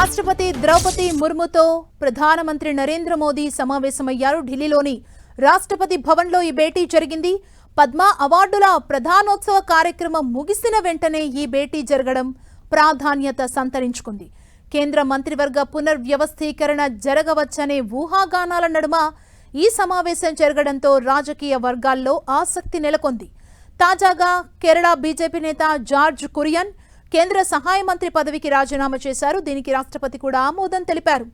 రాష్ట్రపతి ద్రౌపది ముర్ముతో ప్రధానమంత్రి నరేంద్ర మోదీ సమావేశమయ్యారు. ఢిల్లీలోని రాష్ట్రపతి భవన్లో ఈ భేటీ జరిగింది. పద్మ అవార్డుల ప్రధానోత్సవ కార్యక్రమం ముగిసిన వెంటనే ఈ భేటీ జరగడం ప్రాధాన్యత సంతరించుకుంది. కేంద్ర మంత్రివర్గ పునర్వ్యవస్థీకరణ జరగవచ్చనే ఊహాగానాల నడుమ ఈ సమావేశం జరగడంతో రాజకీయ వర్గాల్లో ఆసక్తి నెలకొంది. తాజాగా కేరళ బీజేపీ నేత జార్జ్ కురియన్ కేంద్ర సహాయ మంత్రి పదవికి రాజీనామా చేశారు. దీనికి రాష్ట్రపతి కూడా ఆమోదం తెలిపారు.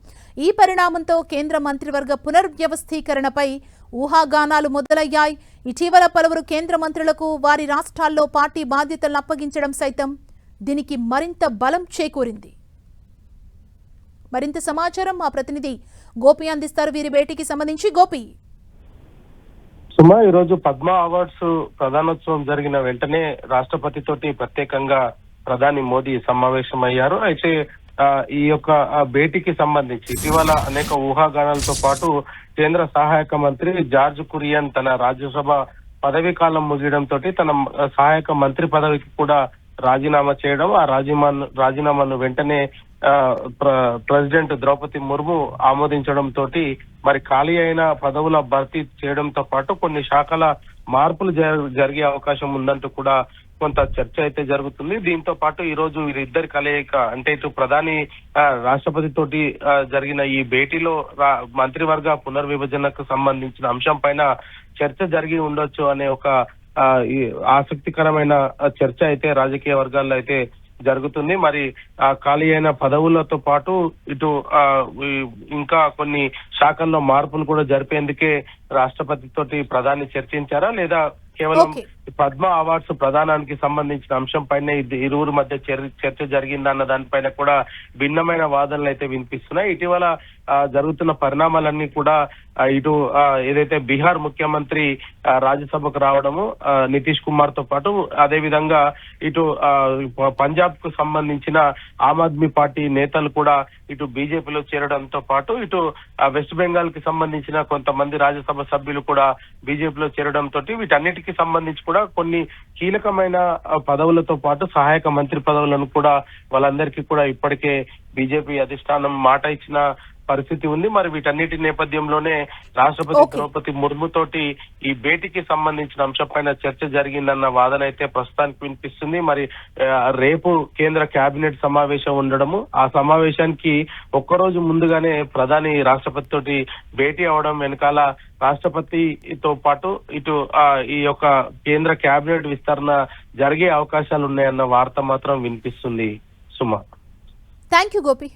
ఈ పరిణామంతో కేంద్ర మంత్రివర్గ పునర్వ్యవస్థీకరణపై ఊహాగానాలు మొదలయ్యాయి. ఇటీవల పలువురు కేంద్ర మంత్రులకు వారి రాష్ట్రాల్లో పార్టీ బాధ్యతలను అప్పగించడం సైతం దీనికి మరింత బలం చేకూరింది. మరింత సమాచారం మా ప్రతినిధి గోపి అందిస్తారు. వీరి భేటీకి సంబంధించి గోపి. సుమా, ఈరోజు పద్మ అవార్డ్స్ ప్రధానోత్సవం జరిగిన వెంటనే రాష్ట్రపతి తోటి ప్రత్యేకంగా ప్రధాని మోదీ సమావేశమయ్యారు. అయితే ఈ యొక్క భేటీకి సంబంధించి ఇటీవల అనేక ఊహాగానాలతో పాటు కేంద్ర సహాయక మంత్రి జార్జ్ కురియన్ తన రాజ్యసభ పదవీ కాలం ముగియడంతో తన సహాయక మంత్రి పదవికి కూడా రాజీనామా చేయడం, ఆ రాజీనామాను వెంటనే ప్రెసిడెంట్ ద్రౌపది ముర్ము ఆమోదించడం తోటి మరి ఖాళీ అయిన పదవుల భర్తీ చేయడంతో పాటు కొన్ని శాఖల మార్పులు జరిగే అవకాశం ఉందంటూ కూడా కొంత చర్చ అయితే జరుగుతుంది. దీంతో పాటు ఈ రోజు వీరిద్దరి కలయిక అంటే ఇటు ప్రధాని రాష్ట్రపతి తోటి జరిగిన ఈ భేటీలో మంత్రివర్గ పునర్విభజనకు సంబంధించిన అంశం పైన చర్చ జరిగి ఉండొచ్చు అనే ఒక ఆసక్తికరమైన చర్చ అయితే రాజకీయ వర్గాల్లో అయితే జరుగుతుంది. మరి ఖాళీ అయిన పదవులతో పాటు ఇటు ఇంకా కొన్ని శాఖల్లో మార్పులు కూడా జరిపేందుకే రాష్ట్రపతి తోటి ప్రధాని చర్చించారా, లేదా కేవలం పద్మ అవార్డ్స్ ప్రదానానికి సంబంధించిన అంశం పైన ఇరువురు మధ్య చర్చ జరిగిందన్న దానిపైన కూడా భిన్నమైన వాదనలు అయితే వినిపిస్తున్నాయి. ఇటీవల జరుగుతున్న పరిణామాలన్నీ కూడా ఇటు ఏదైతే బీహార్ ముఖ్యమంత్రి రాజ్యసభకు రావడము నితీష్ కుమార్ తో పాటు అదే విధంగా ఇటు పంజాబ్ కు సంబంధించిన ఆమ్ ఆద్మీ పార్టీ నేతలు కూడా ఇటు బీజేపీలో చేరడంతో పాటు ఇటు వెస్ట్ బెంగాల్ కి సంబంధించిన కొంతమంది రాజ్యసభ సభ్యులు కూడా బీజేపీలో చేరడంతో వీటన్నిటికీ సంబంధించి కూడా కొన్ని కీలకమైన పదవులతో పాటు సహాయక మంత్రి పదవులను కూడా వాళ్ళందరికీ కూడా ఇప్పటికే బీజేపీ అధిష్టానం మాట ఇచ్చిన పరిస్థితి ఉంది. మరి వీటన్నిటి నేపథ్యంలోనే రాష్ట్రపతి ద్రౌపది ముర్ము తోటి ఈ భేటీకి సంబంధించిన అంశంపైన చర్చ జరిగిందన్న వాదన అయితే ప్రస్తుతానికి వినిపిస్తుంది. మరి రేపు కేంద్ర కేబినెట్ సమావేశం ఉండడము, ఆ సమావేశానికి ఒక్కరోజు ముందుగానే ప్రధాని రాష్ట్రపతి తోటి భేటీ అవడం వెనకాల రాష్ట్రపతితో పాటు ఇటు ఈ యొక్క కేంద్ర కేబినెట్ విస్తరణ జరిగే అవకాశాలు ఉన్నాయన్న వార్త మాత్రం వినిపిస్తుంది. సుమా, థ్యాంక్ యూ గోపి.